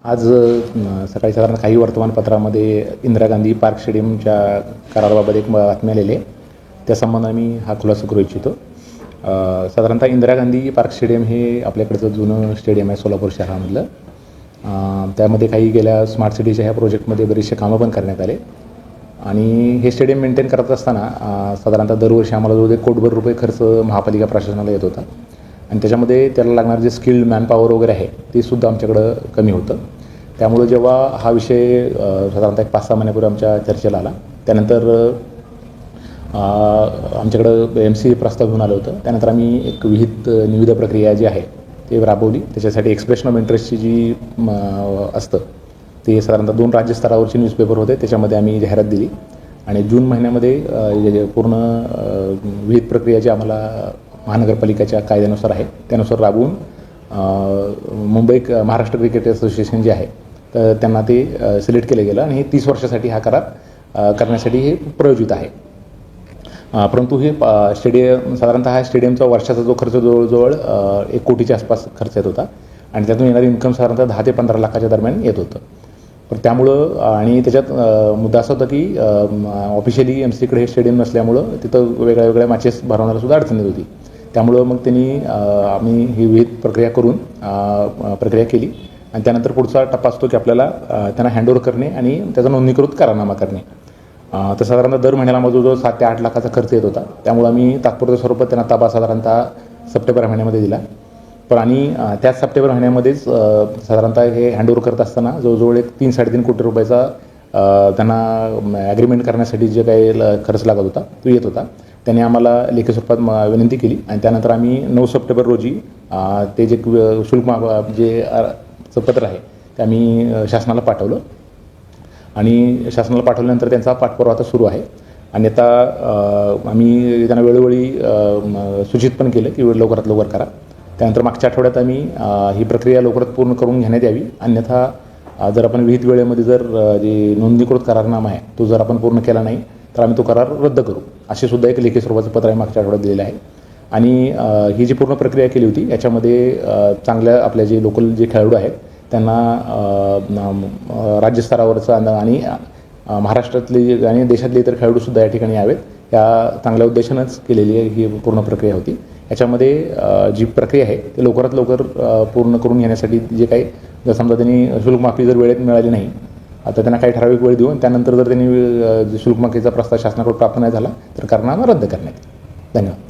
आज सकाळी साधारण काही वर्तमानपत्रामध्ये इंदिरा गांधी पार्क स्टेडियमच्या कराराबाबत एक बातमी आलेली आहे. त्या संबंधाने मी हा खुलासा करू इच्छितो. साधारणतः इंदिरा गांधी पार्क स्टेडियम हे आपल्याकडचं जुनं स्टेडियम आहे सोलापूर शहरामधलं. त्यामध्ये काही गेल्या स्मार्ट सिटीच्या ह्या प्रोजेक्टमध्ये बरेचसे कामं पण करण्यात आले आणि हे स्टेडियम मेंटेन करत असताना साधारणतः दरवर्षी आम्हाला जवळ ₹1 कोटी खर्च महापालिका प्रशासनाला येत होता आणि त्याच्यामध्ये त्याला लागणारं जे स्किल्ड मॅनपॉवर वगैरे आहे ते सुद्धा आमच्याकडं कमी होतं. त्यामुळे जेव्हा हा विषय साधारणतः 5-6 महिन्यापूर्वी आमच्या चर्चेला आला, त्यानंतर आमच्याकडं MC प्रस्ताव घेऊन आलं होतं. त्यानंतर आम्ही एक विहित निविदा प्रक्रिया जी आहे ते राबवली. त्याच्यासाठी एक्सप्रेशन ऑफ इंटरेस्टची जी असतं ते साधारणतः 2 राज्यस्तरावरचे न्यूजपेपर होते, त्याच्यामध्ये आम्ही जाहिरात दिली आणि जून महिन्यामध्ये पूर्ण विहित प्रक्रिया जी आम्हाला महानगरपालिकेच्या कायद्यानुसार आहे त्यानुसार राबवून महाराष्ट्र क्रिकेट असोसिएशन जे आहे तर त्यांना ते सिलेक्ट केलं गेलं आणि हे 30 वर्षासाठी हा करार करण्यासाठी हे प्रयोजित आहे. परंतु हे स्टेडियम साधारणतः हा स्टेडियमचा वर्षाचा जो खर्च जवळजवळ 1 कोटीच्या आसपास खर्च येत होता आणि त्यातून येणारी इन्कम साधारणतः 10 ते 15 लाखाच्या दरम्यान येत होतं. पण त्यामुळं आणि त्याच्यात मुद्दा असा होता की ऑफिशियली MCकडे हे स्टेडियम नसल्यामुळं तिथं वेगळ्या मॅचेस भरवण्याला सुद्धा अडचण येत होती. त्यामुळं मग आम्ही ही विहित प्रक्रिया करून प्रक्रिया केली आणि त्यानंतर पुढचा टप्पा असतो की आपल्याला त्यांना हँडओव्हर करणे आणि त्याचा नोंदणीकृत करारनामा करणे. तर साधारणतः दर महिन्याला माझा जवळ 7 ते 8 लाखाचा खर्च येत होता. त्यामुळे आम्ही तात्पुरत्या स्वरूपात त्यांना ताबा साधारणतः सप्टेंबर महिन्यामध्ये दिला. पण आणि त्याच सप्टेंबर महिन्यामध्येच साधारणतः हे हँडओव्हर करत असताना जवळजवळ एक ₹3-3.5 कोटी त्यांना ॲग्रीमेंट करण्यासाठी जे काही खर्च लागत होता तो येत होता. त्यांनी आम्हाला लेखी स्वरूपात विनंती केली आणि त्यानंतर आम्ही 9 सप्टेंबर रोजी ते जे शुल्क जे पत्र आहे ते आम्ही शासनाला पाठवलं आणि शासनाला पाठवल्यानंतर त्यांचा पाठपुरावा आता सुरू आहे आणि आता आम्ही त्यांना वेळोवेळी सूचित पण केलं की लवकरात लवकर करा. त्यानंतर मागच्या आठवड्यात आम्ही ही प्रक्रिया लवकरात पूर्ण करून घेण्यात यावी, अन्यथा जर आपण विहित वेळेमध्ये जर जे नोंदणीकृत करारनामा आहे तो जर आपण पूर्ण केला नाही तर आम्ही तो करार रद्द करू, अशी सुद्धा एक लेखी स्वरूपाचं पत्र आम्ही मागच्या आठवड्यात दिलेलं आहे. आणि ही जी पूर्ण प्रक्रिया केली होती याच्यामध्ये चांगल्या आपल्या जे लोकल जे खेळाडू आहेत त्यांना राज्यस्तरावरचं आणि महाराष्ट्रातले आणि देशातले इतर खेळाडूसुद्धा या ठिकाणी यावेत, या चांगल्या उद्देशानंच केलेली ही पूर्ण प्रक्रिया होती. याच्यामध्ये जी प्रक्रिया आहे ते लवकरात लवकर पूर्ण करून घेण्यासाठी जे काही जर समजा त्यांनी शुल्कमाफी जर वेळेत मिळाली नाही आता त्यांना काही ठराविक वेळ देऊन त्यानंतर जर त्यांनी शुल्कमाफीचा प्रस्ताव शासनाकडून प्राप्त नाही झाला तर करारनामा रद्द करण्यात. धन्यवाद.